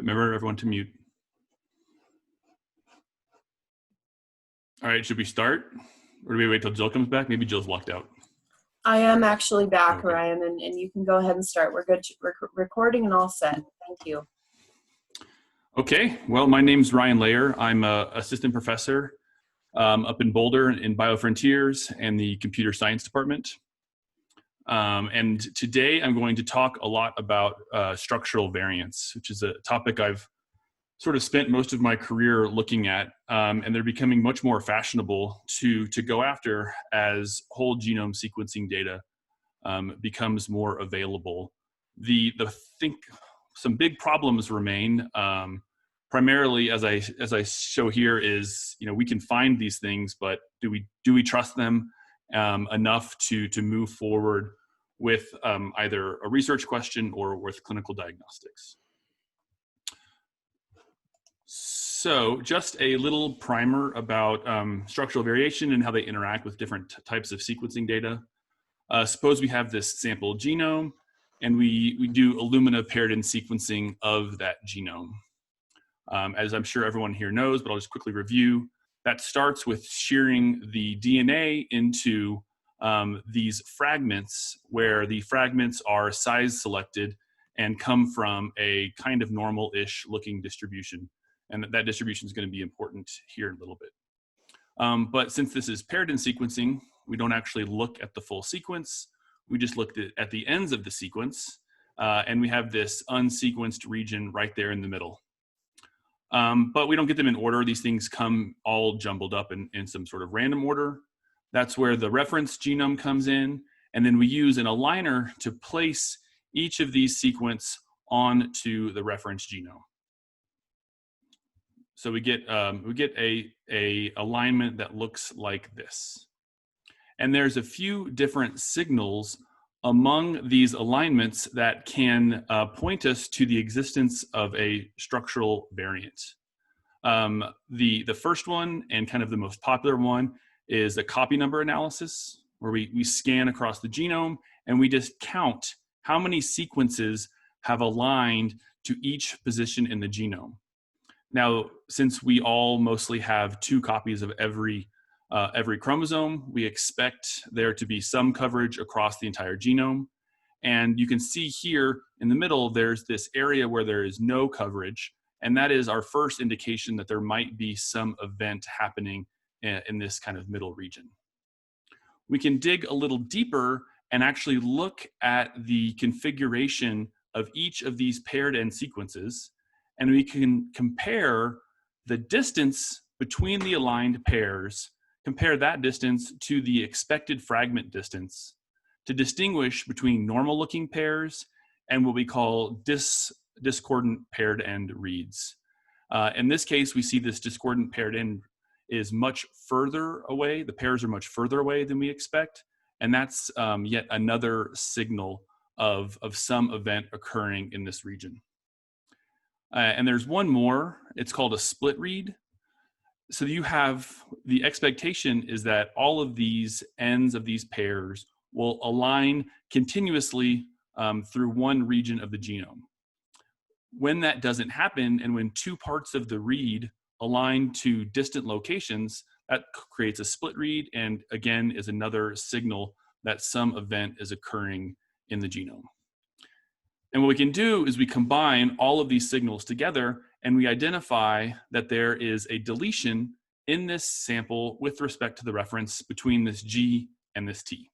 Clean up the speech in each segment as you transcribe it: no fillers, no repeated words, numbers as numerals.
Remember everyone to mute. All right, should we start? Or do we wait till Jill comes back? Maybe Jill's locked out. I am actually back, Okay. Ryan, and you can go ahead and start. We're good. Recording and all set. Thank you. Okay, well, my name's Ryan Layer. I'm an assistant professor up in Boulder in BioFrontiers and the computer science department. And today I'm going to talk a lot about structural variants, which is a topic I've sort of spent most of my career looking at, and they're becoming much more fashionable to go after as whole genome sequencing data becomes more available. Some big problems remain. Primarily, as I show here, is we can find these things, but do we trust them enough to move forward with either a research question or with clinical diagnostics? So just a little primer about structural variation and how they interact with different types of sequencing data. Suppose we have this sample genome and we do Illumina paired-in sequencing of that genome. As I'm sure everyone here knows, but I'll just quickly review, that starts with shearing the DNA into these fragments where the fragments are size selected and come from a kind of normal-ish looking distribution. And that distribution is going to be important here in a little bit. But since this is paired-in sequencing, we don't actually look at the full sequence. We just looked at the ends of the sequence, and we have this unsequenced region right there in the middle. But we don't get them in order. These things come all jumbled up in some sort of random order. That's where the reference genome comes in, and then we use an aligner to place each of these sequences onto the reference genome. So we get a alignment that looks like this. And there's a few different signals among these alignments that can point us to the existence of a structural variant. The first one, and kind of the most popular one, is a copy number analysis, where we scan across the genome and we just count how many sequences have aligned to each position in the genome. Now, since we all mostly have 2 copies of every chromosome, we expect there to be some coverage across the entire genome. And you can see here in the middle, there's this area where there is no coverage, and that is our first indication that there might be some event happening in this kind of middle region. We can dig a little deeper and actually look at the configuration of each of these paired-end sequences, and we can compare the distance between the aligned pairs, compare that distance to the expected fragment distance to distinguish between normal-looking pairs and what we call discordant paired-end reads. In this case, we see this discordant paired-end is much further away. The pairs are much further away than we expect, and that's yet another signal of some event occurring in this region. And there's one more, it's called a split read. So you have, the expectation is that all of these ends of these pairs will align continuously through one region of the genome. When that doesn't happen, and when 2 parts of the read align to distant locations, that creates a split read, and again is another signal that some event is occurring in the genome. And what we can do is we combine all of these signals together and we identify that there is a deletion in this sample with respect to the reference between this G and this T.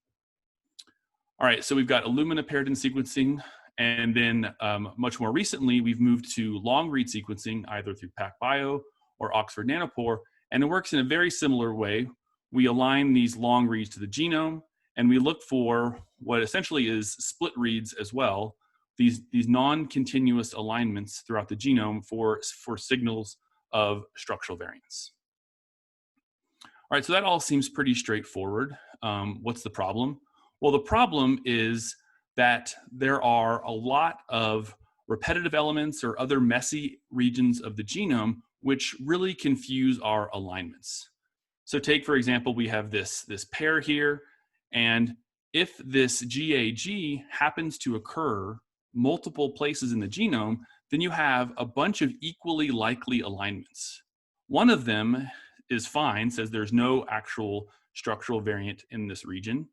All right, so we've got Illumina paired-in sequencing, and then much more recently, we've moved to long read sequencing, either through PacBio or Oxford Nanopore, and it works in a very similar way. We align these long reads to the genome, and we look for what essentially is split reads as well, these non-continuous alignments throughout the genome for signals of structural variants. All right, so that all seems pretty straightforward. What's the problem? Well, the problem is that there are a lot of repetitive elements or other messy regions of the genome which really confuse our alignments. So take, for example, we have this pair here, and if this GAG happens to occur multiple places in the genome, then you have a bunch of equally likely alignments. One of them is fine, says there's no actual structural variant in this region.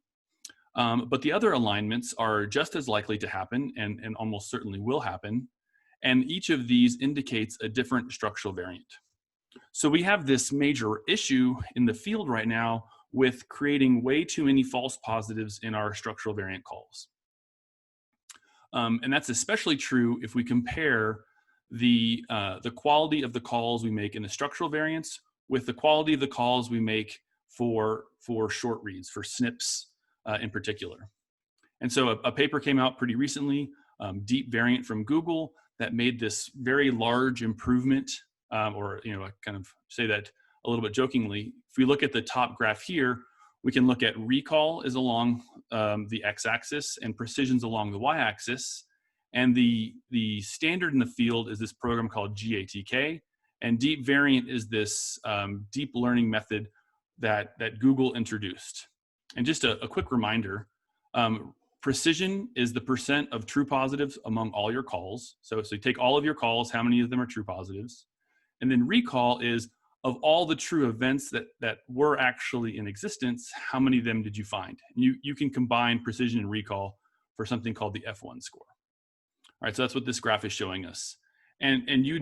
But the other alignments are just as likely to happen and almost certainly will happen. And each of these indicates a different structural variant. So we have this major issue in the field right now with creating way too many false positives in our structural variant calls. And that's especially true if we compare the quality of the calls we make in the structural variants with the quality of the calls we make for short reads, for SNPs in particular. And so a paper came out pretty recently, Deep Variant from Google, that made this very large improvement, or I kind of say that a little bit jokingly. If we look at the top graph here, we can look at recall is along the x-axis and precision's along the y-axis. And the standard in the field is this program called GATK. And Deep Variant is this deep learning method that Google introduced. And just a quick reminder, precision is the percent of true positives among all your calls. So you take all of your calls, how many of them are true positives? And then recall is of all the true events that were actually in existence, how many of them did you find? And you can combine precision and recall for something called the F1 score. All right, so that's what this graph is showing us. And you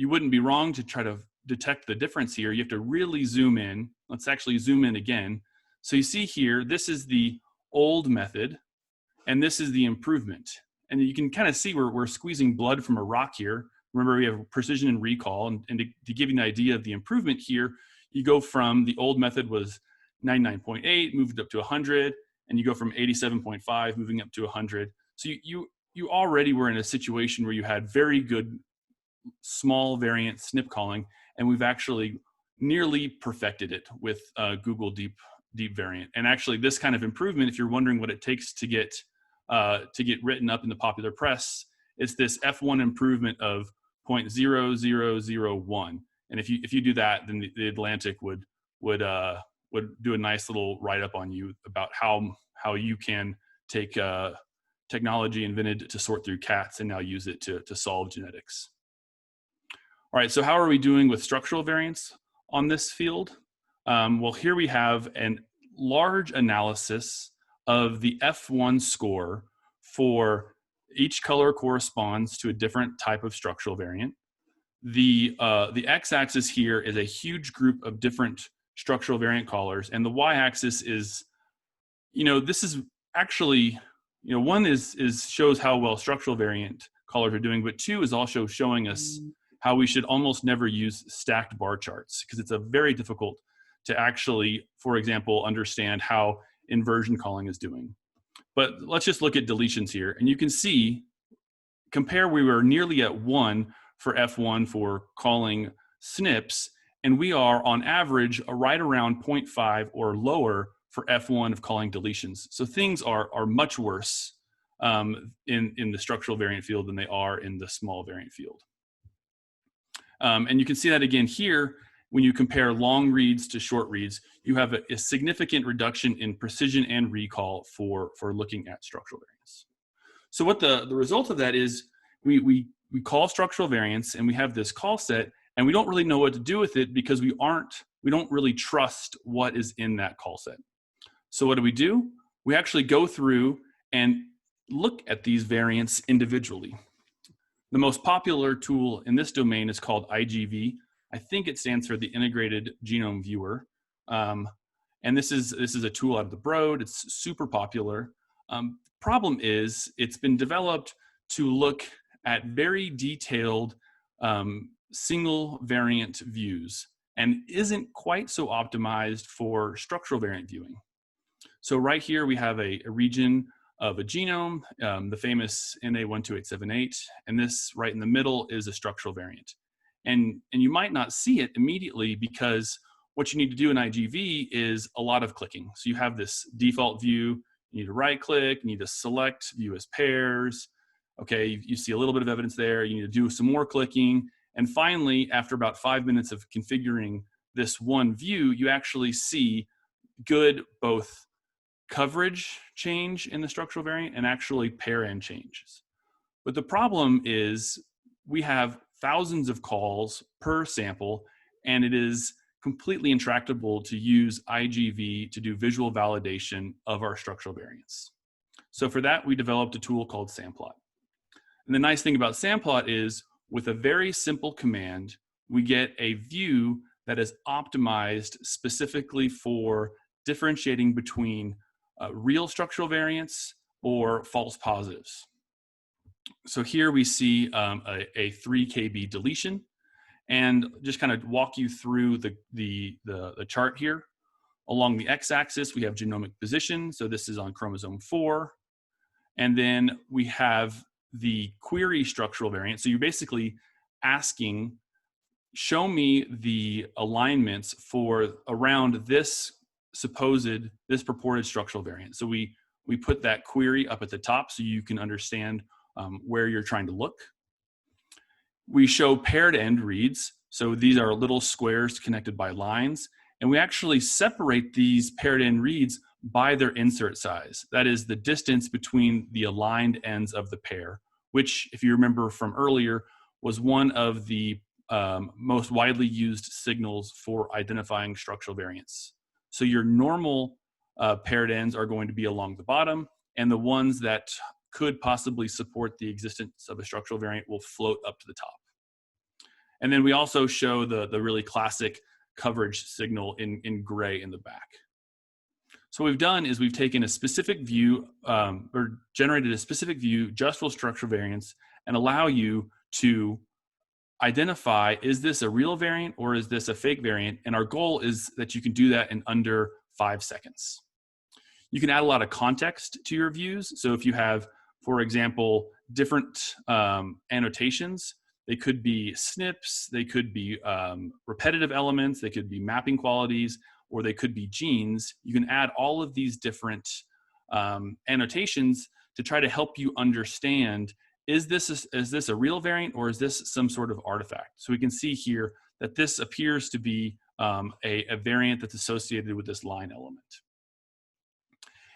wouldn't be wrong to try to detect the difference here. You have to really zoom in. Let's actually zoom in again. So you see here, this is the old method, and this is the improvement. And you can kind of see we're squeezing blood from a rock here. Remember, we have precision and recall, and to give you an idea of the improvement here, you go from the old method was 99.8, moved up to 100, and you go from 87.5, moving up to 100. So you already were in a situation where you had very good small variant SNP calling, and we've actually nearly perfected it with Google Deep Variant. And actually, this kind of improvement, if you're wondering what it takes to get written up in the popular press, it's this F1 improvement of 0.0001. And if you do that, then the Atlantic would do a nice little write up on you about how you can take technology invented to sort through cats and now use it to solve genetics. All right, so how are we doing with structural variants on this field? Well, here we have a large analysis of the F1 score for each color corresponds to a different type of structural variant. The x-axis here is a huge group of different structural variant callers, and the y-axis is, this is actually, one is shows how well structural variant callers are doing, but two is also showing us how we should almost never use stacked bar charts, because it's very difficult to actually, for example, understand how inversion calling is doing. But let's just look at deletions here. And you can see, we were nearly at 1 for F1 for calling SNPs, and we are on average right around 0.5 or lower for F1 of calling deletions. So things are much worse in the structural variant field than they are in the small variant field. And you can see that again here. When you compare long reads to short reads, you have a significant reduction in precision and recall for looking at structural variants. So what the result of that is, we call structural variants, and we have this call set, and we don't really know what to do with it because we don't really trust what is in that call set. So what do? We actually go through and look at these variants individually. The most popular tool in this domain is called IGV. I think it stands for the Integrated Genome Viewer. And this is a tool out of the Broad. It's super popular. Problem is, it's been developed to look at very detailed single variant views and isn't quite so optimized for structural variant viewing. So right here we have a region of a genome, the famous NA12878, and this right in the middle is a structural variant. And you might not see it immediately because what you need to do in IGV is a lot of clicking. So you have this default view, you need to right click, you need to select view as pairs. Okay, you see a little bit of evidence there, you need to do some more clicking. And finally, after about 5 minutes of configuring this one view, you actually see good both coverage change in the structural variant and actually pair end changes. But the problem is we have thousands of calls per sample, and it is completely intractable to use IGV to do visual validation of our structural variants. So for that, we developed a tool called SAMplot. And the nice thing about SAMplot is with a very simple command, we get a view that is optimized specifically for differentiating between real structural variants or false positives. So here we see a 3 kb deletion, and just kind of walk you through the chart here. Along the x-axis, we have genomic position. So this is on chromosome 4. And then we have the query structural variant. So you're basically asking, show me the alignments for around this purported structural variant. So we put that query up at the top so you can understand where you're trying to look. We show paired end reads. So these are little squares connected by lines. And we actually separate these paired end reads by their insert size. That is the distance between the aligned ends of the pair, which, if you remember from earlier, was one of the most widely used signals for identifying structural variants. So your normal paired ends are going to be along the bottom, and the ones that could possibly support the existence of a structural variant will float up to the top. And then we also show the really classic coverage signal in gray in the back. So what we've done is we've taken a specific view or generated a specific view just for structural variants and allow you to identify, is this a real variant or is this a fake variant? And our goal is that you can do that in under 5 seconds. You can add a lot of context to your views. So if you have, for example, different annotations, they could be SNPs, they could be repetitive elements, they could be mapping qualities, or they could be genes. You can add all of these different annotations to try to help you understand, is this a real variant or is this some sort of artifact? So we can see here that this appears to be a variant that's associated with this line element.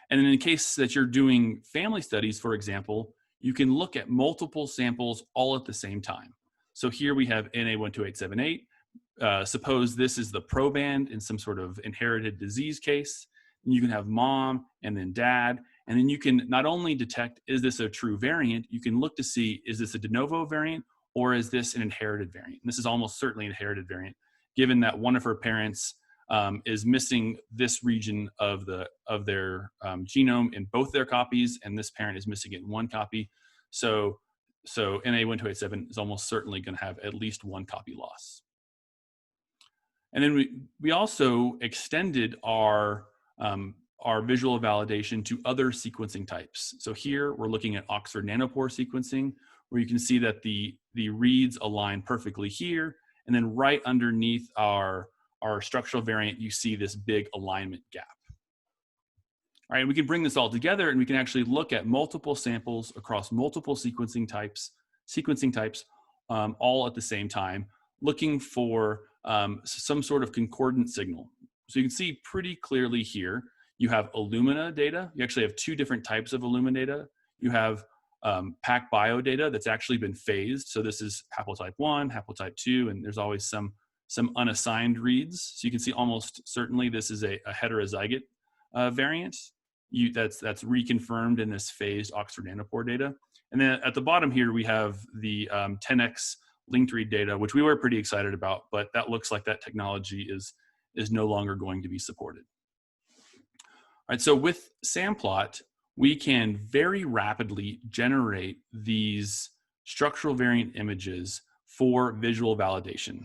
And then in case that you're doing family studies, for example, you can look at multiple samples all at the same time. So here we have NA12878. Suppose this is the proband in some sort of inherited disease case. You can have mom and then dad, and then you can not only detect, is this a true variant, you can look to see, is this a de novo variant or is this an inherited variant? And this is almost certainly an inherited variant, given that one of her parents is missing this region of their genome in both their copies, and this parent is missing it in one copy. So NA12887 is almost certainly going to have at least one copy loss. And then we also extended our visual validation to other sequencing types. So here we're looking at Oxford nanopore sequencing, where you can see that the reads align perfectly here, and then right underneath our structural variant, you see this big alignment gap. All right, we can bring this all together and we can actually look at multiple samples across multiple sequencing types, all at the same time, looking for some sort of concordant signal. So you can see pretty clearly here, you have Illumina data. You actually have 2 different types of Illumina data. You have PacBio data that's actually been phased. So this is haplotype 1, haplotype 2, and there's always some unassigned reads. So you can see almost certainly this is a heterozygote variant. That's reconfirmed in this phased Oxford nanopore data. And then at the bottom here, we have the 10x linked read data, which we were pretty excited about, but that looks like that technology is no longer going to be supported. All right, so with SAMplot, we can very rapidly generate these structural variant images for visual validation.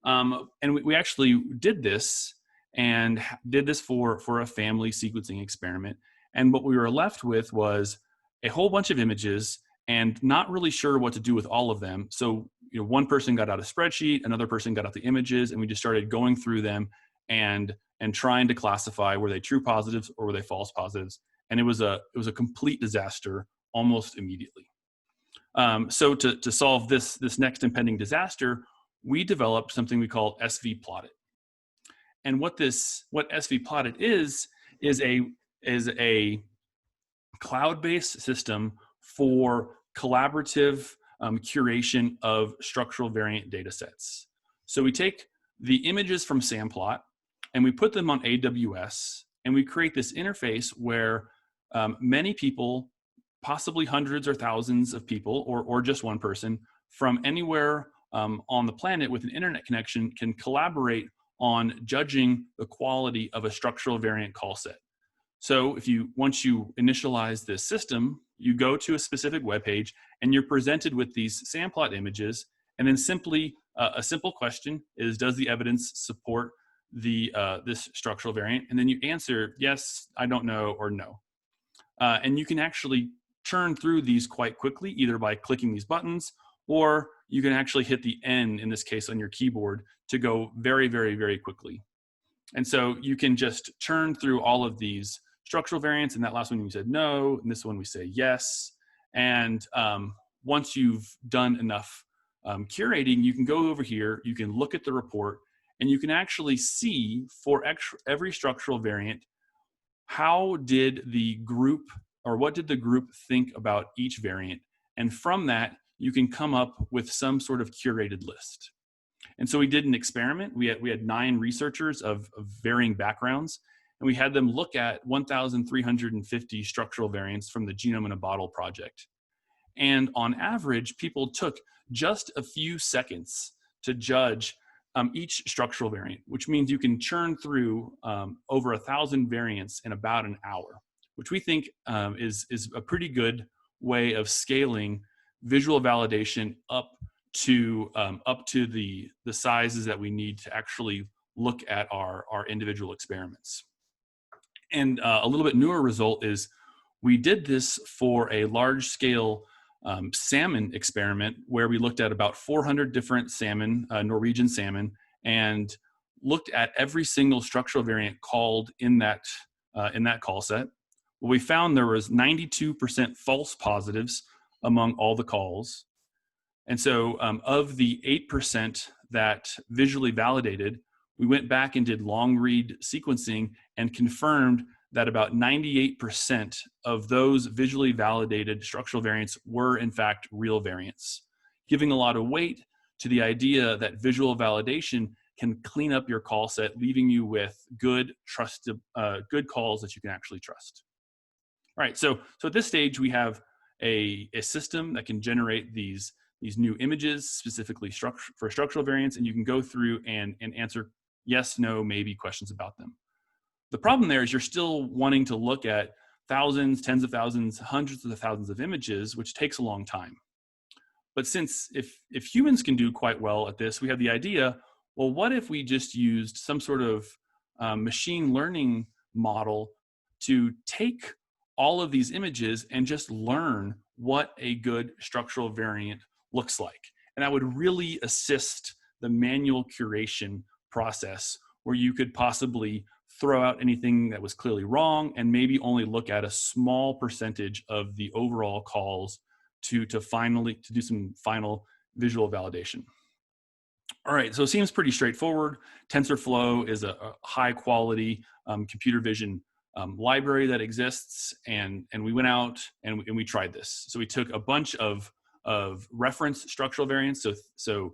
And we actually did this for a family sequencing experiment. And what we were left with was a whole bunch of images and not really sure what to do with all of them. So, one person got out a spreadsheet, another person got out the images, and we just started going through them and trying to classify, were they true positives or were they false positives? And it was a complete disaster almost immediately. So to solve this next impending disaster, we developed something we call SVplotIt. And what SVplotIt is a cloud-based system for collaborative curation of structural variant data sets. So we take the images from SAMplot and we put them on AWS, and we create this interface where many people, possibly hundreds or thousands of people, or just one person from anywhere on the planet with an internet connection can collaborate on judging the quality of a structural variant call set. So once you initialize this system, you go to a specific web page and you're presented with these SAMplot images, and then simply a simple question is, does the evidence support this structural variant? And then you answer yes, I don't know, or no. And you can actually churn through these quite quickly, either by clicking these buttons, or you can actually hit the N, in this case on your keyboard, to go very, very, very quickly. And so you can just churn through all of these structural variants. And that last one you said no, and this one we say yes. And once you've done enough curating, you can go over here, you can look at the report, and you can actually see for every structural variant, how did the group, or what did the group think about each variant? And from that, you can come up with some sort of curated list. And so we did an experiment. We had 9 researchers of varying backgrounds, and we had them look at 1,350 structural variants from the Genome in a Bottle project. And on average, people took just a few seconds to judge each structural variant, which means you can churn through over 1,000 variants in about an hour, which we think is a pretty good way of scaling visual validation up to the sizes that we need to actually look at our individual experiments. And a little bit newer result is we did this for a large scale salmon experiment where we looked at about 400 different salmon, Norwegian salmon, and looked at every single structural variant called in that call set. Well, we found there was 92% false positives among all the calls. And so of the 8% that visually validated, we went back and did long read sequencing and confirmed that about 98% of those visually validated structural variants were in fact real variants, giving a lot of weight to the idea that visual validation can clean up your call set, leaving you with good calls that you can actually trust. All right, so at this stage, we have a system that can generate these new images specifically for structural variants, and you can go through and answer yes, no, maybe questions about them. The problem there is you're still wanting to look at thousands, tens of thousands, hundreds of thousands of images, which takes a long time. But since if humans can do quite well at this, we have the idea, well, what if we just used some sort of machine learning model to take all of these images and just learn what a good structural variant looks like? And that would really assist the manual curation process, where you could possibly throw out anything that was clearly wrong and maybe only look at a small percentage of the overall calls to do some final visual validation. All right, so it seems pretty straightforward. TensorFlow is a high quality computer vision library that exists, and we went out and we tried this. So we took a bunch of reference structural variants, so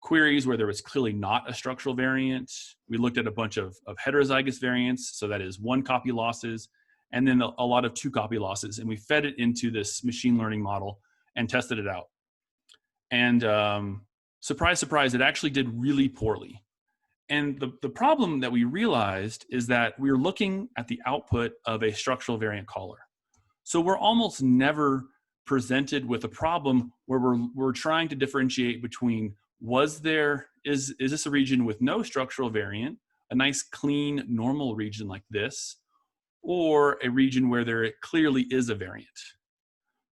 queries where there was clearly not a structural variant. We looked at a bunch of heterozygous variants, so that is 1 copy losses, and then a lot of 2 copy losses, and we fed it into this machine learning model and tested it out. And surprise, surprise, it actually did really poorly. And the problem that we realized is that we were looking at the output of a structural variant caller. So we're almost never presented with a problem where we're trying to differentiate between is this a region with no structural variant, a nice clean normal region like this, or a region where there clearly is a variant?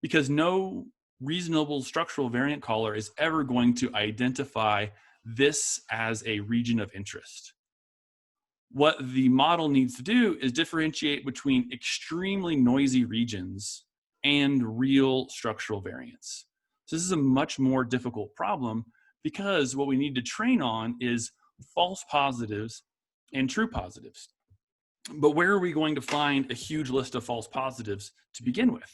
Because no reasonable structural variant caller is ever going to identify this as a region of interest. What the model needs to do is differentiate between extremely noisy regions and real structural variants. So this is a much more difficult problem, because what we need to train on is false positives and true positives. But where are we going to find a huge list of false positives to begin with?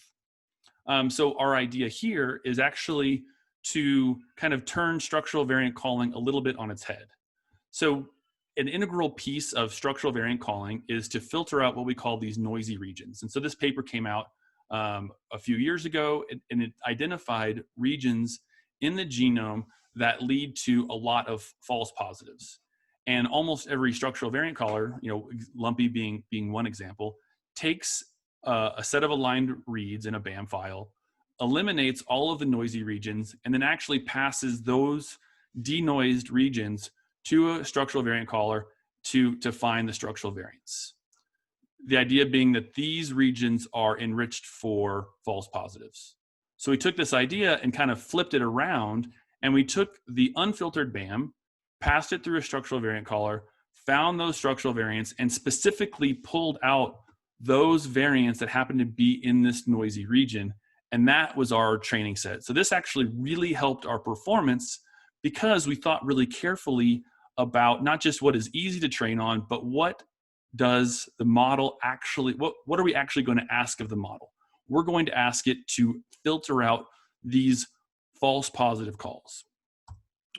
So our idea here is actually to kind of turn structural variant calling a little bit on its head. So an integral piece of structural variant calling is to filter out what we call these noisy regions. And so this paper came out a few years ago, and it identified regions in the genome that lead to a lot of false positives. And almost every structural variant caller, lumpy being one example, takes a set of aligned reads in a BAM file, eliminates all of the noisy regions, and then actually passes those denoised regions to a structural variant caller to find the structural variants. The idea being that these regions are enriched for false positives. So we took this idea and kind of flipped it around, and we took the unfiltered BAM, passed it through a structural variant caller, found those structural variants, and specifically pulled out those variants that happen to be in this noisy region. And that was our training set. So this actually really helped our performance because we thought really carefully about not just what is easy to train on, but what does the model actually, what are we actually going to ask of the model? We're going to ask it to filter out these false positive calls.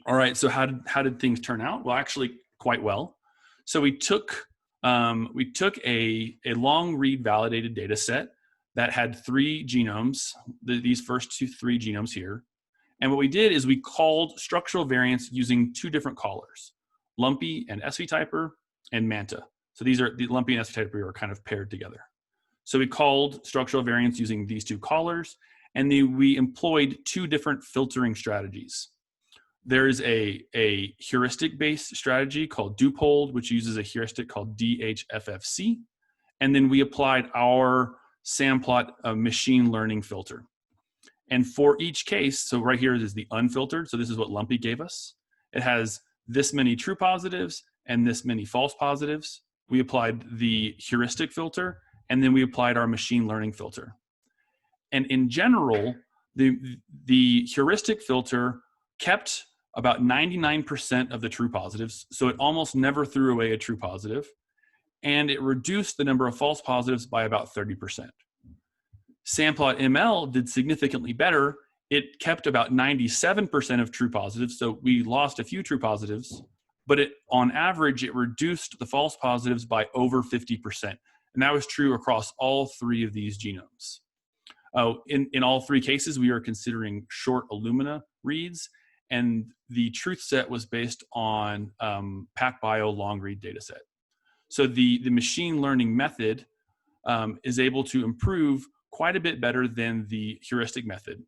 All right, so how did things turn out? Well, actually quite well. So we took a long read validated data set that had 3 genomes, these first 3 genomes here. And what we did is we called structural variants using 2 different callers, lumpy and SV-typer and manta. So these are the lumpy and SV-typer are kind of paired together. So we called structural variants using these 2 callers, and we employed 2 different filtering strategies. There's a heuristic-based strategy called Dupold, which uses a heuristic called DHFFC. And then we applied our samplot machine learning filter. And for each case, so right here is the unfiltered. So this is what lumpy gave us. It has this many true positives and this many false positives. We applied the heuristic filter, and then we applied our machine learning filter. And in general, the heuristic filter kept about 99% of the true positives. So it almost never threw away a true positive. And it reduced the number of false positives by about 30%. Samplot ML did significantly better. It kept about 97% of true positives. So we lost a few true positives, but on average, it reduced the false positives by over 50%. And that was true across all 3 of these genomes. In all 3 cases, we are considering short Illumina reads, and the truth set was based on PacBio long read data set. So the machine learning method is able to improve quite a bit better than the heuristic method.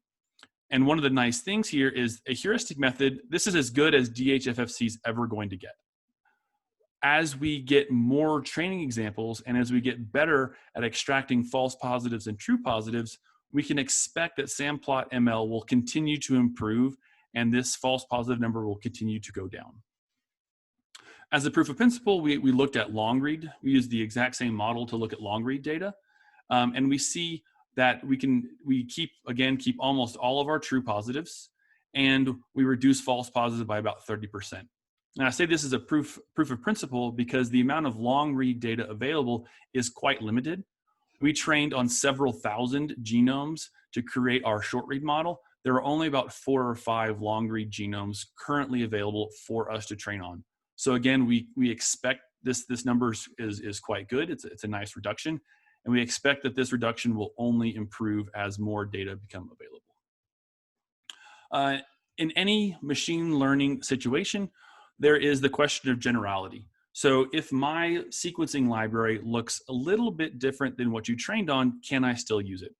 And one of the nice things here is a heuristic method, this is as good as DHFFC is ever going to get. As we get more training examples and as we get better at extracting false positives and true positives, we can expect that samplot ML will continue to improve and this false positive number will continue to go down. As a proof of principle, we looked at long read. We used the exact same model to look at long read data. And we see that we keep almost all of our true positives, and we reduce false positives by about 30%. And I say this is a proof of principle because the amount of long read data available is quite limited. We trained on several thousand genomes to create our short read model. There are only about 4 or 5 long read genomes currently available for us to train on. So again, we expect this number is quite good. It's a nice reduction. And we expect that this reduction will only improve as more data become available. In any machine learning situation, there is the question of generality. So if my sequencing library looks a little bit different than what you trained on, can I still use it?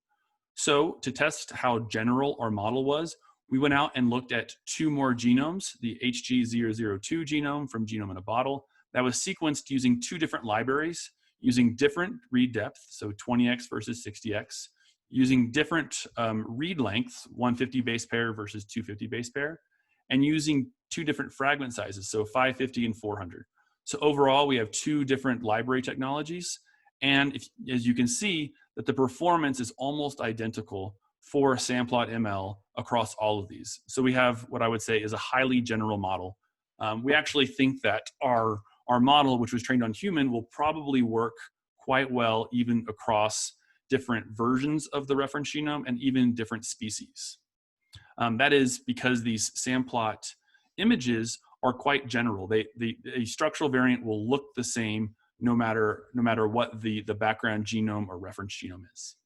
So to test how general our model was, we went out and looked at 2 more genomes, the HG002 genome from Genome in a Bottle, that was sequenced using 2 different libraries, using different read depth, so 20x versus 60x, using different read lengths, 150 base pair versus 250 base pair, and using 2 different fragment sizes, so 550 and 400. So overall, we have 2 different library technologies, and as you can see, that the performance is almost identical for samplot ML across all of these. So we have what I would say is a highly general model. We actually think that our model, which was trained on human, will probably work quite well even across different versions of the reference genome and even different species. That is because these SAMplot images are quite general. A structural variant will look the same no matter what the background genome or reference genome is.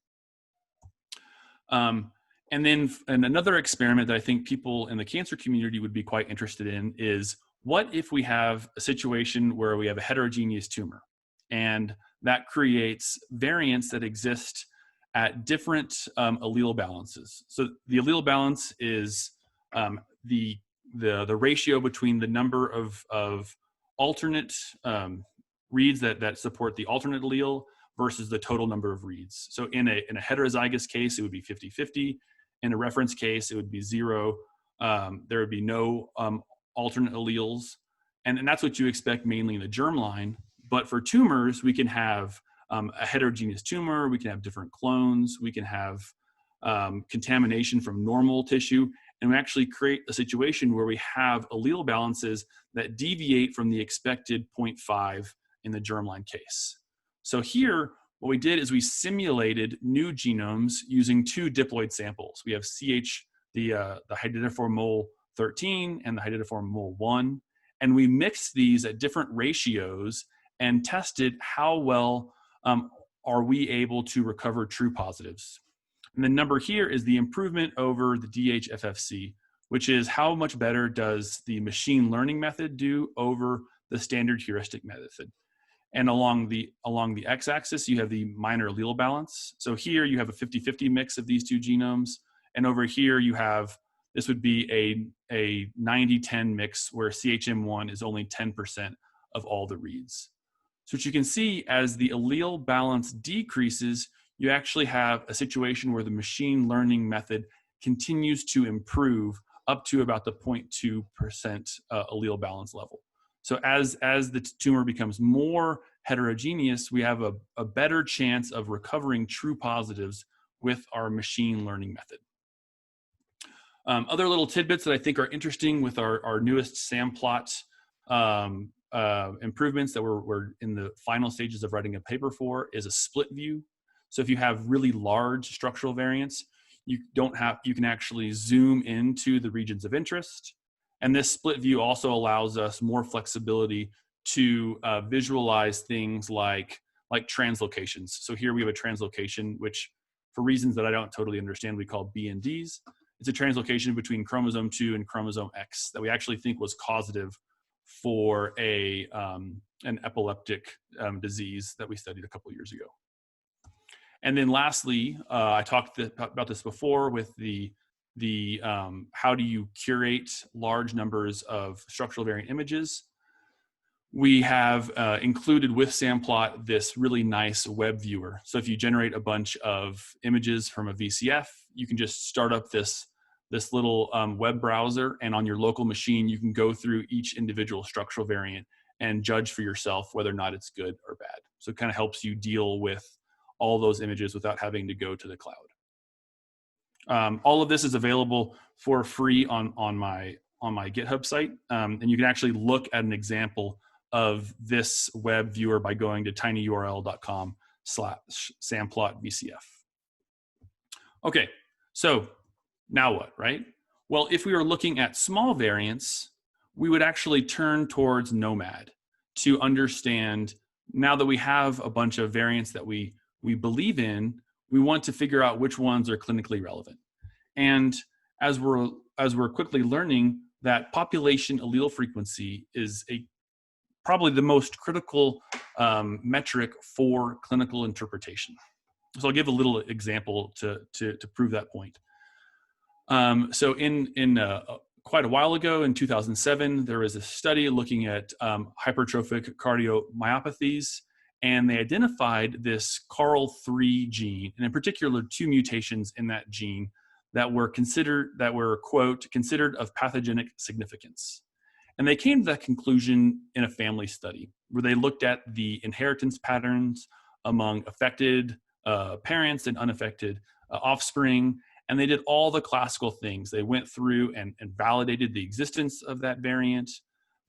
And then another experiment that I think people in the cancer community would be quite interested in is, what if we have a situation where we have a heterogeneous tumor, and that creates variants that exist at different allele balances. So the allele balance is the ratio between the number of alternate reads that support the alternate allele versus the total number of reads. So in a heterozygous case, it would be 50-50. In a reference case, it would be 0. There would be no alternate alleles. And that's what you expect mainly in the germline. But for tumors, we can have a heterogeneous tumor, we can have different clones, we can have contamination from normal tissue, and we actually create a situation where we have allele balances that deviate from the expected 0.5 in the germline case. So here, what we did is we simulated new genomes using 2 diploid samples. We have the hydatidiform mole 13 and the hydatidiform mole 1, and we mixed these at different ratios and tested how well are we able to recover true positives. And the number here is the improvement over the DHFFC, which is how much better does the machine learning method do over the standard heuristic method. And along the x-axis, you have the minor allele balance. So here you have a 50-50 mix of these 2 genomes. And over here you have, this would be a 90-10 mix where CHM1 is only 10% of all the reads. So what you can see, as the allele balance decreases, you actually have a situation where the machine learning method continues to improve up to about the 0.2% allele balance level. So as the tumor becomes more heterogeneous, we have a better chance of recovering true positives with our machine learning method. Other little tidbits that I think are interesting with our newest SAMplot improvements that we're in the final stages of writing a paper for is a split view. So if you have really large structural variants, you can actually zoom into the regions of interest. And this split view also allows us more flexibility to visualize things like translocations. So here we have a translocation, which for reasons that I don't totally understand, we call BNDs. It's a translocation between chromosome 2 and chromosome X that we actually think was causative for an epileptic disease that we studied a couple years ago. And then lastly, I talked about this before with the how do you curate large numbers of structural variant images. We have included with SAMplot this really nice web viewer. So if you generate a bunch of images from a VCF, you can just start up this little web browser, and on your local machine, you can go through each individual structural variant and judge for yourself whether or not it's good or bad. So it kind of helps you deal with all those images without having to go to the cloud. All of this is available for free on my GitHub site, and you can actually look at an example of this web viewer by going to tinyurl.com/samplot_VCF. Okay, so now what, right? Well, if we were looking at small variants, we would actually turn towards Nomad to understand, now that we have a bunch of variants that we believe in, we want to figure out which ones are clinically relevant. And as we're quickly learning, that population allele frequency is probably the most critical metric for clinical interpretation. So I'll give a little example to prove that point. So quite a while ago, in 2007, there was a study looking at hypertrophic cardiomyopathies, and they identified this CARL3 gene, and in particular 2 mutations in that gene that were quote, considered of pathogenic significance. And they came to that conclusion in a family study where they looked at the inheritance patterns among affected parents and unaffected offspring, and they did all the classical things. They went through and validated the existence of that variant.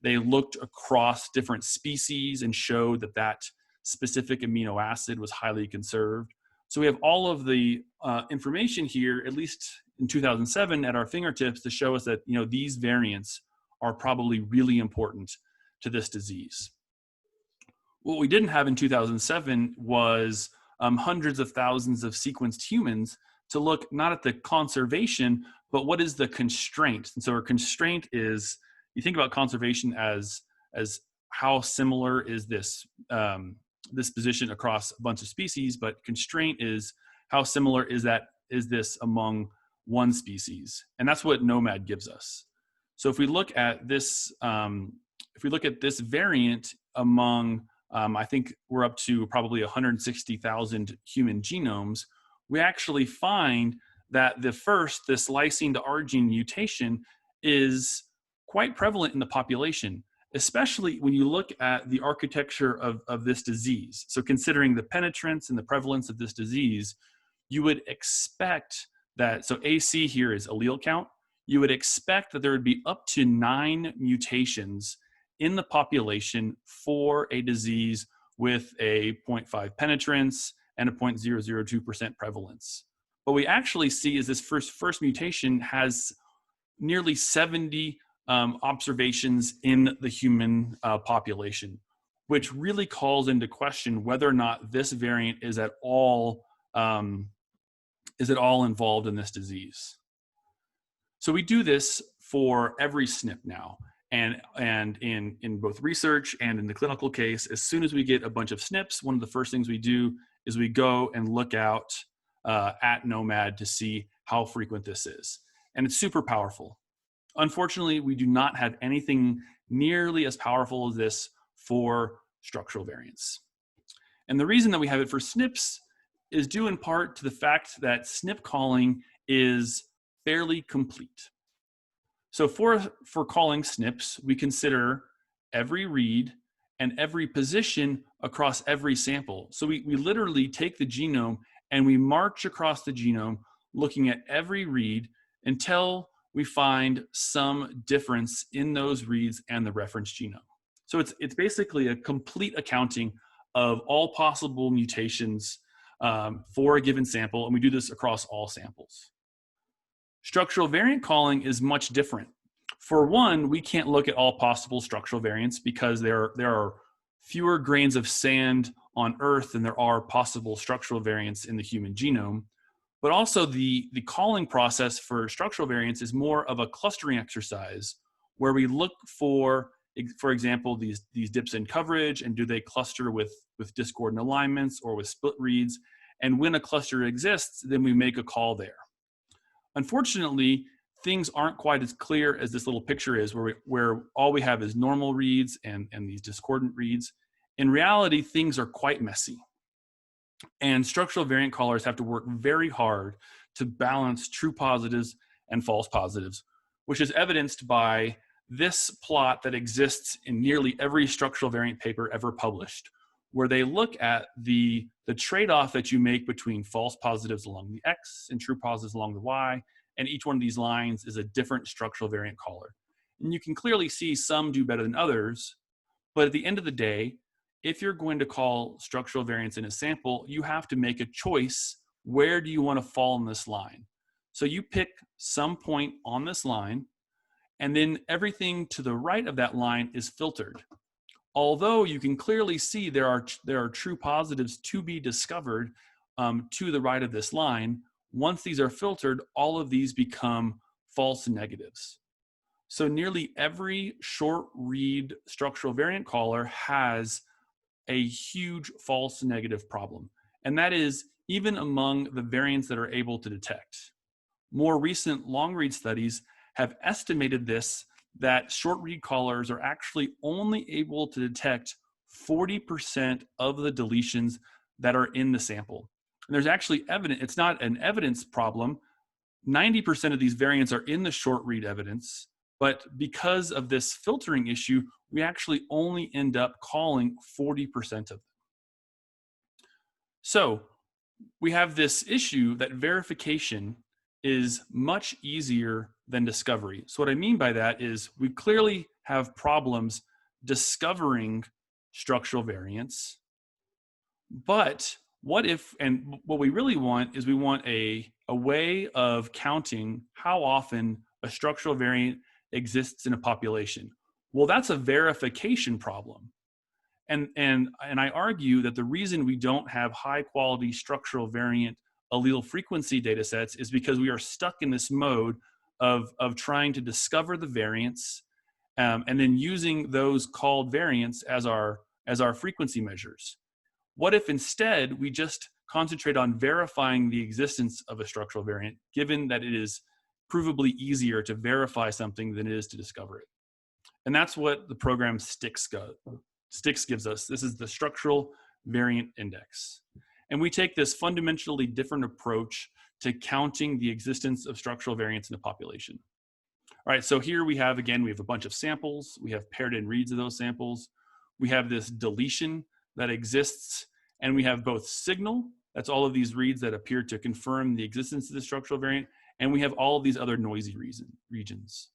They looked across different species and showed that specific amino acid was highly conserved. So we have all of the information here, at least in 2007, at our fingertips to show us that these variants are probably really important to this disease. What we didn't have in 2007 was hundreds of thousands of sequenced humans to look not at the conservation, but what is the constraint. And so our constraint is, you think about conservation as how similar is this this position across a bunch of species, but constraint is how similar is this among one species, and that's what Nomad gives us. So if we look at this, variant among, I think we're up to probably 160,000 human genomes, we actually find that this lysine to arginine mutation is quite prevalent in the population, especially when you look at the architecture of this disease. So considering the penetrance and the prevalence of this disease, you would expect that, so AC here is allele count, you would expect that there would be up to 9 mutations in the population for a disease with a 0.5 penetrance and a 0.002% prevalence. What we actually see is this first mutation has nearly 70 observations in the human population, which really calls into question whether or not this variant is at all involved in this disease. So we do this for every SNP now, and in both research and in the clinical case, as soon as we get a bunch of SNPs, one of the first things we do is we go and look out at Nomad to see how frequent this is, and it's super powerful. Unfortunately, we do not have anything nearly as powerful as this for structural variants. And the reason that we have it for SNPs is due in part to the fact that SNP calling is fairly complete. So for calling SNPs, we consider every read and every position across every sample. So we literally take the genome and we march across the genome looking at every read until we find some difference in those reads and the reference genome. So it's basically a complete accounting of all possible mutations for a given sample, and we do this across all samples. Structural variant calling is much different. For one, we can't look at all possible structural variants because there are fewer grains of sand on Earth than there are possible structural variants in the human genome. But also the calling process for structural variants is more of a clustering exercise where we look for example, these dips in coverage, and do they cluster with discordant alignments or with split reads? And when a cluster exists, then we make a call there. Unfortunately, things aren't quite as clear as this little picture is, where all we have is normal reads and these discordant reads. In reality, things are quite messy. And structural variant callers have to work very hard to balance true positives and false positives, which is evidenced by this plot that exists in nearly every structural variant paper ever published, where they look at the trade-off that you make between false positives along the X and true positives along the Y, and each one of these lines is a different structural variant caller. And you can clearly see some do better than others, but at the end of the day, if you're going to call structural variants in a sample, you have to make a choice. Where do you want to fall in this line? So you pick some point on this line, and then everything to the right of that line is filtered. Although you can clearly see there are true positives to be discovered to the right of this line, once these are filtered, all of these become false negatives. So nearly every short read structural variant caller has a huge false negative problem. And that is even among the variants that are able to detect. More recent long read studies have estimated this, that short read callers are actually only able to detect 40% of the deletions that are in the sample. And there's actually evidence, it's not an evidence problem. 90% of these variants are in the short read evidence, but because of this filtering issue, we actually only end up calling 40% of them. So we have this issue that verification is much easier than discovery. So what I mean by that is we clearly have problems discovering structural variants, but what if, and what we really want is we want a way of counting how often a structural variant exists in a population. Well, that's a verification problem. And I argue that the reason we don't have high quality structural variant allele frequency data sets is because we are stuck in this mode of trying to discover the variants, and then using those called variants as our frequency measures. What if instead we just concentrate on verifying the existence of a structural variant, given that it is provably easier to verify something than it is to discover it? And that's what the program STIX gives us. This is the Structural Variant Index. And we take this fundamentally different approach to counting the existence of structural variants in a population. All right, so here we have a bunch of samples. We have paired in reads of those samples. We have this deletion that exists, and we have both signal, that's all of these reads that appear to confirm the existence of the structural variant, and we have all of these other noisy regions.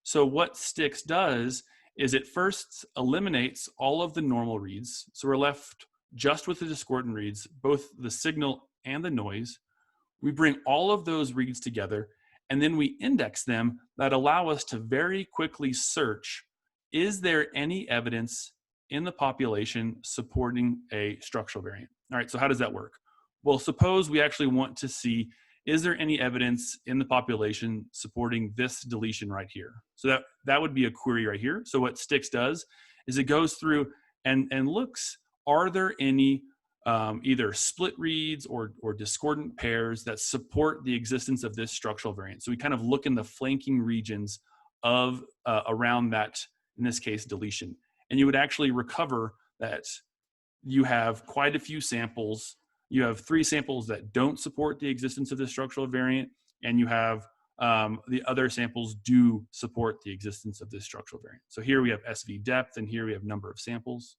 So what STIX does is it first eliminates all of the normal reads. So we're left just with the discordant reads, both the signal and the noise. We bring all of those reads together, and then we index them that allow us to very quickly search, is there any evidence in the population supporting a structural variant? All right, so how does that work? Well, suppose we actually want to see, is there any evidence in the population supporting this deletion right here? So that would be a query right here. So what STIX does is it goes through and looks, are there any either split reads or discordant pairs that support the existence of this structural variant? So we kind of look in the flanking regions of around that, in this case, deletion. And you would actually recover that you have quite a few samples. You have 3 samples that don't support the existence of this structural variant, and you have the other samples do support the existence of this structural variant. So here we have SV depth, and here we have number of samples.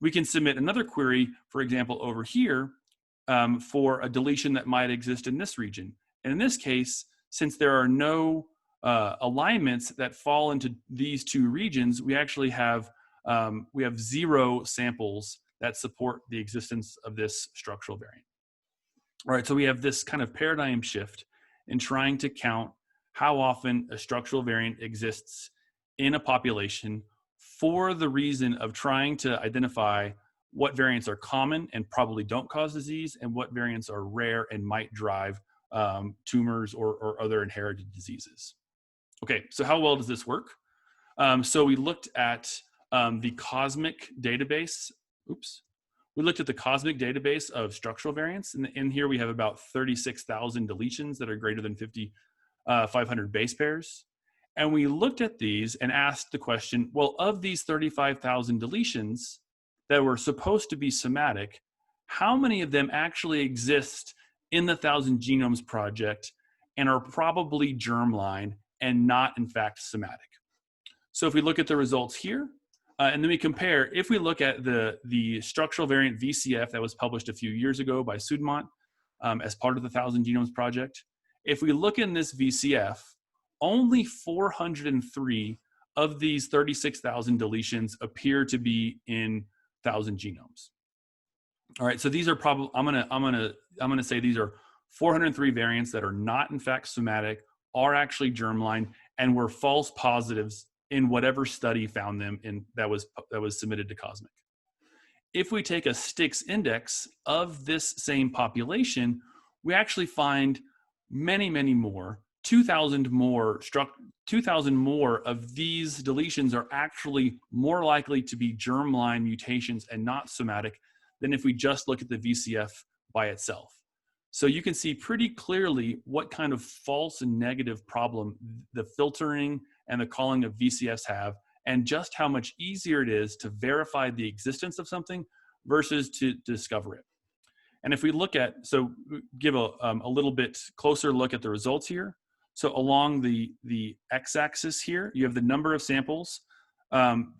We can submit another query, for example, over here for a deletion that might exist in this region. And in this case, since there are no alignments that fall into these 2 regions, we actually have 0 samples that support the existence of this structural variant. All right, so we have this kind of paradigm shift in trying to count how often a structural variant exists in a population for the reason of trying to identify what variants are common and probably don't cause disease, and what variants are rare and might drive tumors or other inherited diseases. Okay, so how well does this work? So we looked at the cosmic database. We looked at the cosmic database of structural variants, and in here we have about 36,000 deletions that are greater than 500 base pairs. And we looked at these and asked the question, well, of these 35,000 deletions that were supposed to be somatic, how many of them actually exist in the 1,000 Genomes Project and are probably germline and not, in fact, somatic? So if we look at the results here, and then we compare, if we look at the structural variant VCF that was published a few years ago by Sudmont as part of the 1,000 Genomes Project, if we look in this VCF, only 403 of these 36,000 deletions appear to be in 1,000 genomes. All right, so these are probably, I'm gonna say these are 403 variants that are not in fact somatic, are actually germline, and were false positives in whatever study found them in that was submitted to Cosmic. If we take a STIX index of this same population, we actually find many more, 2,000 more of these deletions are actually more likely to be germline mutations and not somatic than if we just look at the VCF by itself. So you can see pretty clearly what kind of false and negative problem the filtering and the calling of VCFs have, and just how much easier it is to verify the existence of something versus to discover it. And if we look at, so give a little bit closer look at the results here. So along the x-axis here, you have the number of samples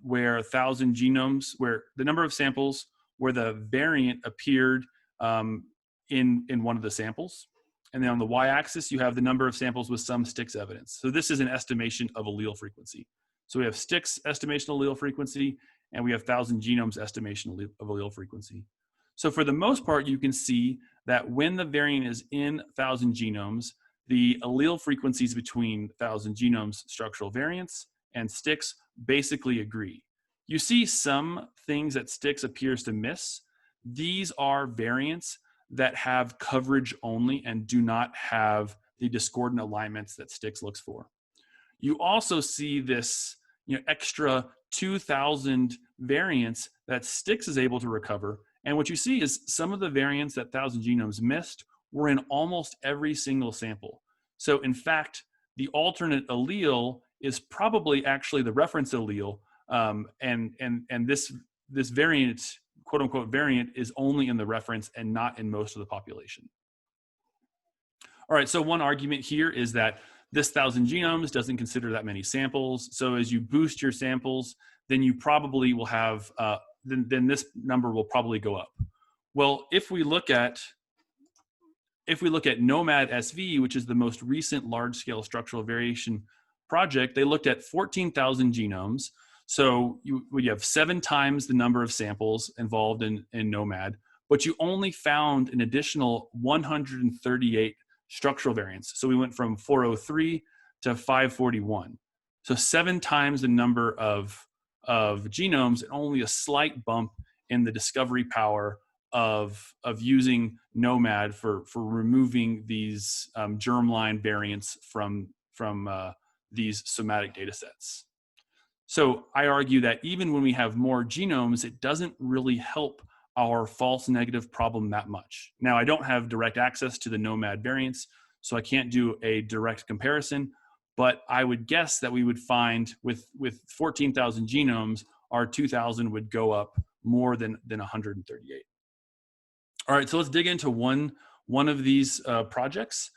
where 1,000 genomes, where the number of samples where the variant appeared in one of the samples. And then on the y-axis, you have the number of samples with some STIX evidence. So this is an estimation of allele frequency. So we have STIX estimation of allele frequency, and we have 1,000 genomes estimation of allele frequency. So for the most part, you can see that when the variant is in 1,000 genomes, the allele frequencies between 1,000 genomes structural variants and STIX basically agree. You see some things that STIX appears to miss. These are variants that have coverage only and do not have the discordant alignments that STIX looks for. You also see this extra 2,000 variants that STIX is able to recover. And what you see is some of the variants that 1,000 genomes missed were in almost every single sample. So in fact, the alternate allele is probably actually the reference allele, and this variant, quote unquote variant, is only in the reference and not in most of the population. All right, so one argument here is that this 1,000 genomes doesn't consider that many samples. So as you boost your samples, then you probably will have, then this number will probably go up. Well, if we look at NOMAD SV, which is the most recent large-scale structural variation project, they looked at 14,000 genomes. So you have 7 times the number of samples involved in NOMAD, but you only found an additional 138 structural variants. So we went from 403 to 541. So 7 times the number of genomes and only a slight bump in the discovery power of using NOMAD for removing these germline variants from these somatic data sets. So I argue that even when we have more genomes, it doesn't really help our false negative problem that much. Now, I don't have direct access to the NOMAD variants, so I can't do a direct comparison, but I would guess that we would find with 14,000 genomes, our 2,000 would go up more than 138. All right, so let's dig into one of these projects.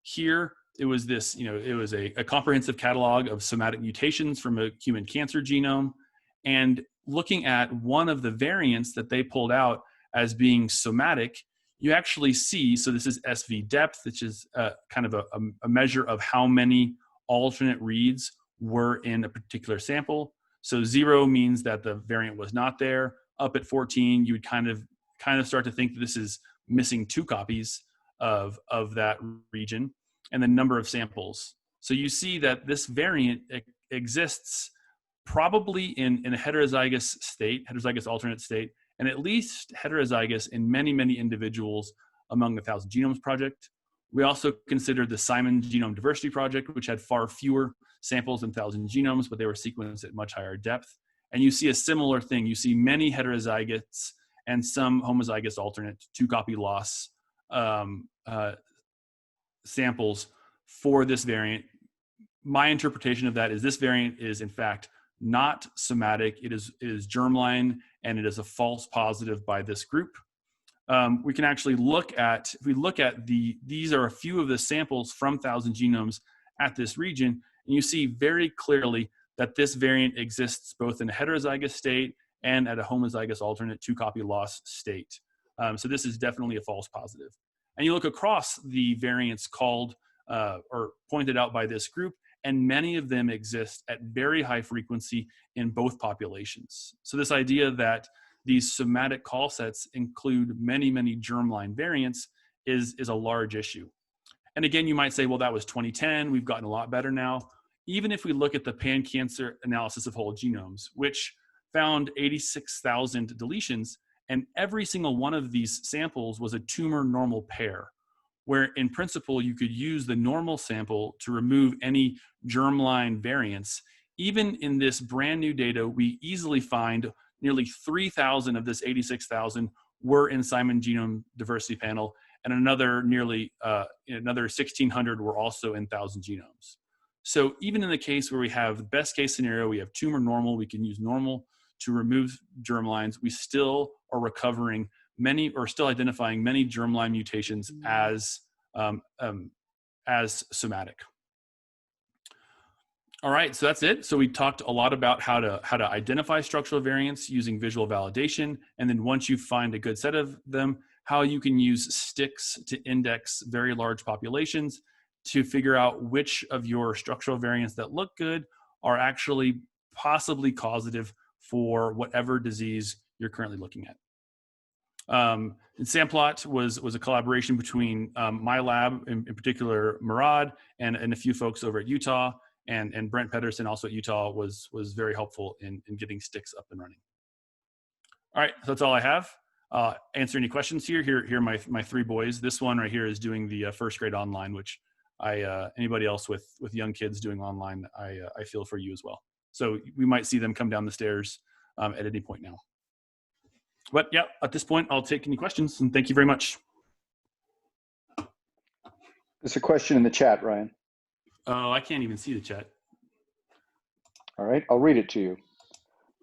Here, it was this, it was a comprehensive catalog of somatic mutations from a human cancer genome, and looking at one of the variants that they pulled out as being somatic, you actually see, so this is SV depth, which is kind of a measure of how many alternate reads were in a particular sample. So 0 means that the variant was not there. Up at 14, you would kind of start to think that this is missing 2 copies of that region, and the number of samples. So you see that this variant exists probably in a heterozygous state, heterozygous alternate state, and at least heterozygous in many, many individuals among the 1,000 Genomes Project. We also considered the Simon Genome Diversity Project, which had far fewer samples than 1,000 genomes, but they were sequenced at much higher depth. And you see a similar thing. You see many heterozygotes and some homozygous alternate 2-copy loss samples for this variant. My interpretation of that is this variant is in fact not somatic. It is germline, and it is a false positive by this group. We can actually look at, if we look at these are a few of the samples from 1,000 genomes at this region, and you see very clearly that this variant exists both in a heterozygous state and at a homozygous alternate 2-copy loss state. So this is definitely a false positive. And you look across the variants called or pointed out by this group, and many of them exist at very high frequency in both populations. So this idea that these somatic call sets include many, many germline variants is a large issue. And again, you might say, well, that was 2010. We've gotten a lot better now. Even if we look at the pan-cancer analysis of whole genomes, which found 86,000 deletions, and every single one of these samples was a tumor normal pair, where in principle, you could use the normal sample to remove any germline variants. Even in this brand new data, we easily find nearly 3,000 of this 86,000 were in Simon Genome Diversity Panel, and another nearly another 1,600 were also in 1,000 genomes. So even in the case where we have the best case scenario, we have tumor normal, we can use normal to remove germlines, we still are recovering many, or still identifying many germline mutations as somatic. All right, so that's it. So we talked a lot about how to identify structural variants using visual validation, and then once you find a good set of them, how you can use STIX to index very large populations to figure out which of your structural variants that look good are actually possibly causative for whatever disease you're currently looking at. And Samplot was a collaboration between my lab, in particular Murad, and a few folks over at Utah, and Brent Pedersen, also at Utah, was very helpful in getting STIX up and running. All right, so that's all I have. Answer any questions here. Here are my three boys. This one right here is doing the first grade online, which anybody else with young kids doing online, I feel for you as well. So we might see them come down the stairs at any point now. But yeah, at this point, I'll take any questions, and thank you very much. There's a question in the chat, Ryan. Oh, I can't even see the chat. All right, I'll read it to you.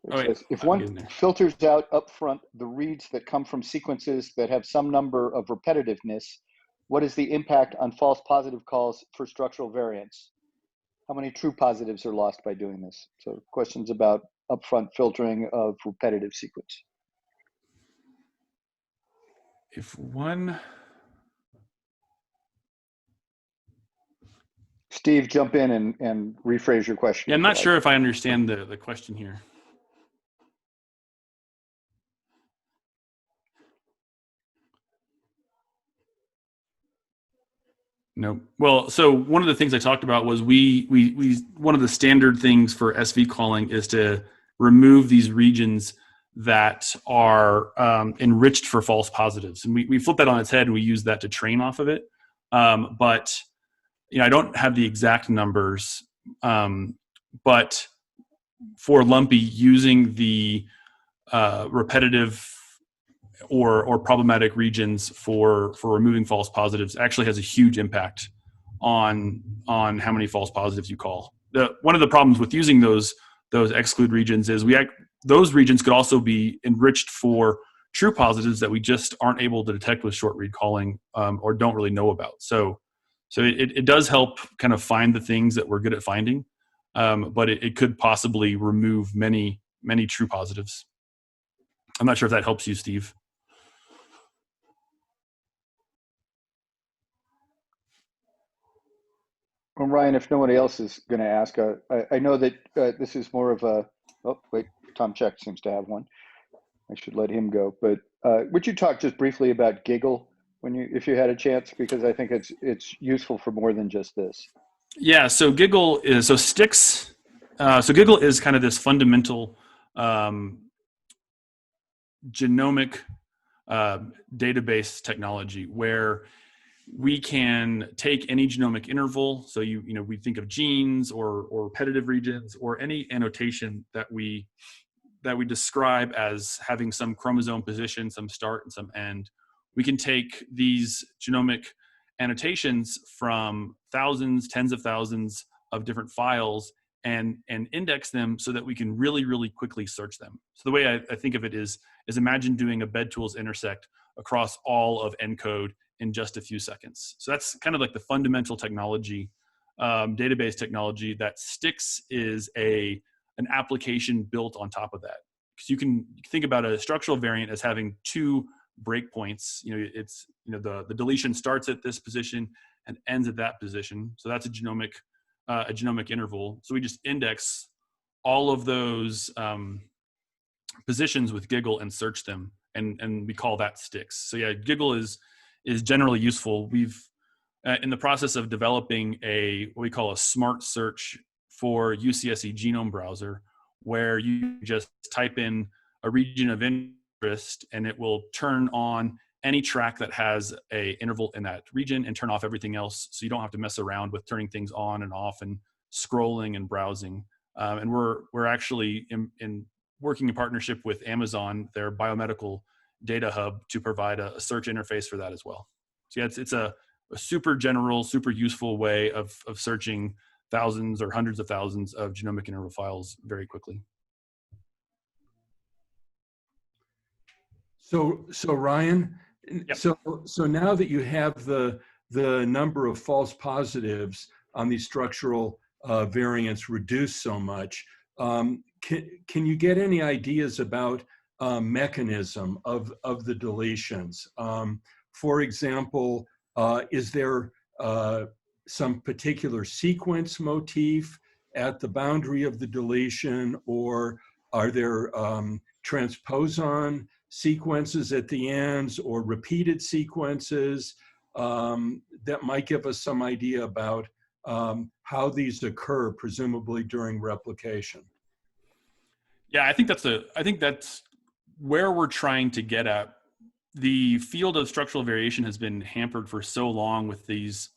It says, if one filters out upfront the reads that come from sequences that have some number of repetitiveness, what is the impact on false positive calls for structural variants? How many true positives are lost by doing this? So questions about upfront filtering of repetitive sequence. If one... Steve, jump in and rephrase your question. Yeah, I'm not sure if I understand the question here. No. Well, so one of the things I talked about was we one of the standard things for SV calling is to remove these regions that are enriched for false positives, and we flip that on its head and we use that to train off of it. But I don't have the exact numbers, but for lumpy, using the repetitive or problematic regions for removing false positives actually has a huge impact on how many false positives you call. One of the problems with using those exclude regions is those regions could also be enriched for true positives that we just aren't able to detect with short read calling or don't really know about. So it does help kind of find the things that we're good at finding, but it could possibly remove many true positives. I'm not sure if that helps you, Steve. Well, Ryan, if nobody else is going to ask, I know that this is more of a, oh, wait, Tom Check seems to have one. I should let him go. But would you talk just briefly about Giggle if you had a chance? Because I think it's useful for more than just this. Yeah, so Giggle is, so STIX, so Giggle is kind of this fundamental genomic database technology where we can take any genomic interval. So we think of genes or repetitive regions or any annotation that we describe as having some chromosome position, some start and some end. We can take these genomic annotations from thousands, tens of thousands of different files and index them so that we can really, really quickly search them. So the way I think of it is imagine doing a bed tools intersect across all of ENCODE in just a few seconds. So that's kind of like the fundamental technology, database technology that STIX is an application built on top of that. Because you can think about a structural variant as having two breakpoints. It's the deletion starts at this position and ends at that position. So that's a genomic interval. So we just index all of those positions with Giggle and search them, and we call that STIX. So yeah, Giggle is generally useful. We've in the process of developing what we call a smart search for UCSC genome browser, where you just type in a region of interest and it will turn on any track that has a interval in that region and turn off everything else, so you don't have to mess around with turning things on and off and scrolling and browsing. And we're actually in working in partnership with Amazon, their biomedical data hub, to provide a search interface for that as well. So yeah, it's a super general, super useful way of searching thousands or hundreds of thousands of genomic interval files very quickly. So Ryan, Yep. so now that you have the number of false positives on these structural variants reduced so much, can you get any ideas about mechanism of the deletions? For example, is there some particular sequence motif at the boundary of the deletion, or are there transposon sequences at the ends or repeated sequences that might give us some idea about how these occur, presumably during replication? Yeah, I think that's where we're trying to get at. The field of structural variation has been hampered for so long with these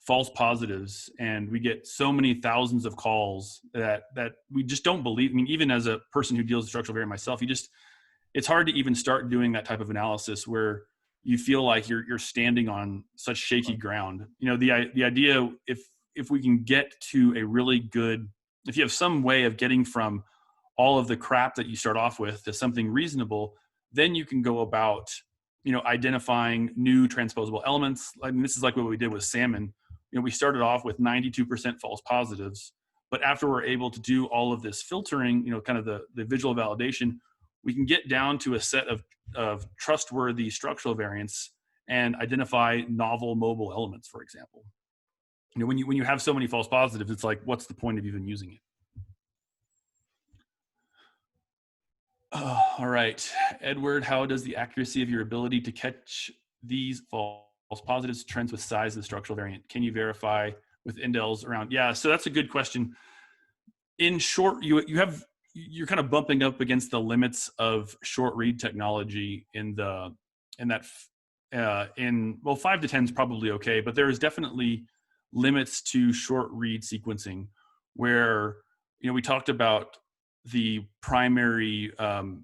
false positives, and we get so many thousands of calls that we just don't believe. I mean, even as a person who deals with structural variation myself, it's hard to even start doing that type of analysis where you feel like you're standing on such shaky ground. You know, the idea, if we can get to a really good, if you have some way of getting from all of the crap that you start off with to something reasonable, then you can go about, you know, identifying new transposable elements. I mean, this is like what we did with salmon. You know, we started off with 92% false positives, but after we're able to do all of this filtering, you know, kind of the visual validation, we can get down to a set of trustworthy structural variants and identify novel mobile elements, for example. You know, when you have so many false positives, it's like, what's the point of even using it? All right, Edward, how does the accuracy of your ability to catch these false positives trends with size of the structural variant? Can you verify with indels around? Yeah, so that's a good question. In short, you're kind of bumping up against the limits of short read technology in 5 to 10 is probably okay, but there's definitely limits to short read sequencing where, you know, we talked about the primary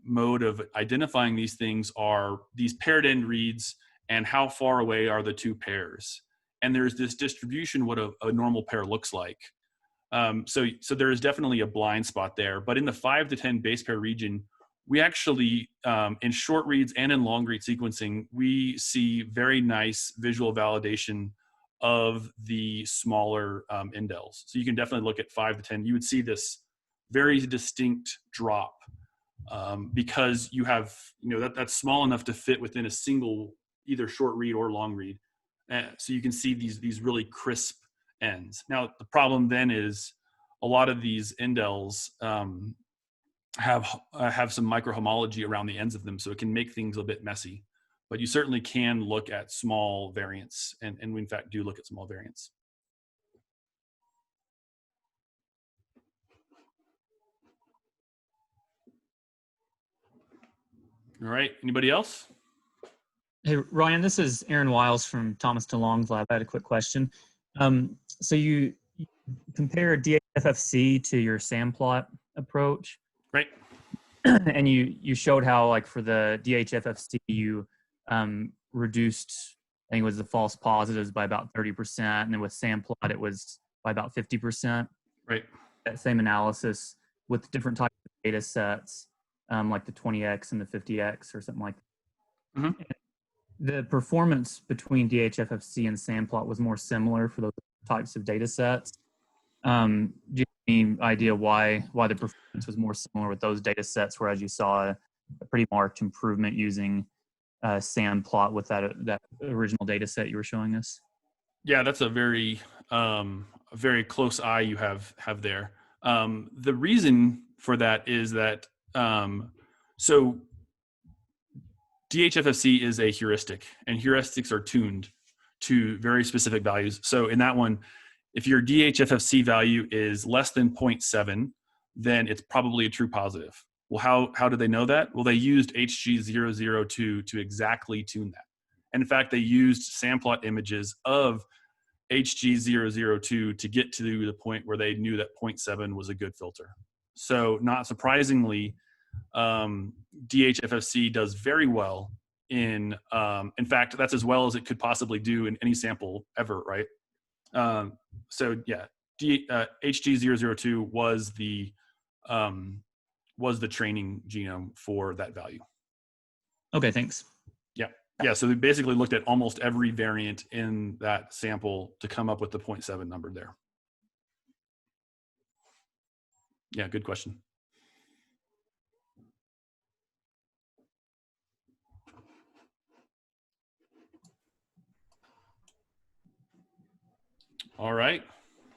mode of identifying these things are these paired end reads and how far away are the two pairs. And there's this distribution, what a normal pair looks like. So there is definitely a blind spot there. But in the 5 to 10 base pair region, we actually, in short reads and in long read sequencing, we see very nice visual validation of the smaller indels. So you can definitely look at 5 to 10. You would see this very distinct drop because you have, you know, that's small enough to fit within a single either short read or long read. So you can see these really crisp ends. Now the problem then is a lot of these indels have some microhomology around the ends of them, so it can make things a bit messy. But you certainly can look at small variants, and we in fact do look at small variants. All right, anybody else? Hey, Ryan, this is Aaron Wiles from Thomas DeLong's lab. I had a quick question. So you compare DHFFC to your SAMplot approach. Right. And you showed how, like, for the DHFFC, you reduced, I think it was the false positives by about 30%. And then with SAMplot, it was by about 50%. Right. That same analysis with different types of data sets, like the 20X and the 50X or something like that. Mm-hmm. The performance between DHFFC and SAMplot was more similar for those types of data sets. Do you have any idea why the performance was more similar with those data sets, whereas you saw a pretty marked improvement using SAMplot with that original data set you were showing us? Yeah, that's a very close eye you have there. The reason for that is that so DHFFC is a heuristic, and heuristics are tuned to very specific values. So in that one, if your DHFFC value is less than 0.7, then it's probably a true positive. Well, how did they know that? Well, they used HG002 to exactly tune that. And in fact, they used SAMplot images of HG002 to get to the point where they knew that 0.7 was a good filter. So not surprisingly, DHFFC does very well in fact, that's as well as it could possibly do in any sample ever, right? So yeah, HG002 was the training genome for that value. Okay, thanks. Yeah, so they basically looked at almost every variant in that sample to come up with the 0.7 number there. Yeah, good question. All right.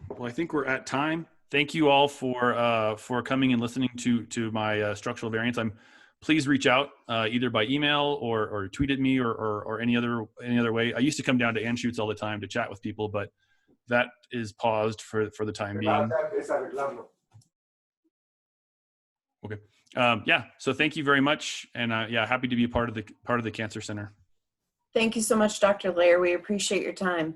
Well, I think we're at time. Thank you all for coming and listening to my structural variants. I'm please reach out either by email or tweet at me or any other way. I used to come down to Anschutz all the time to chat with people, but that is paused for the time being. Okay. Yeah. So thank you very much, and yeah, happy to be a part of the Cancer Center. Thank you so much, Dr. Lair. We appreciate your time.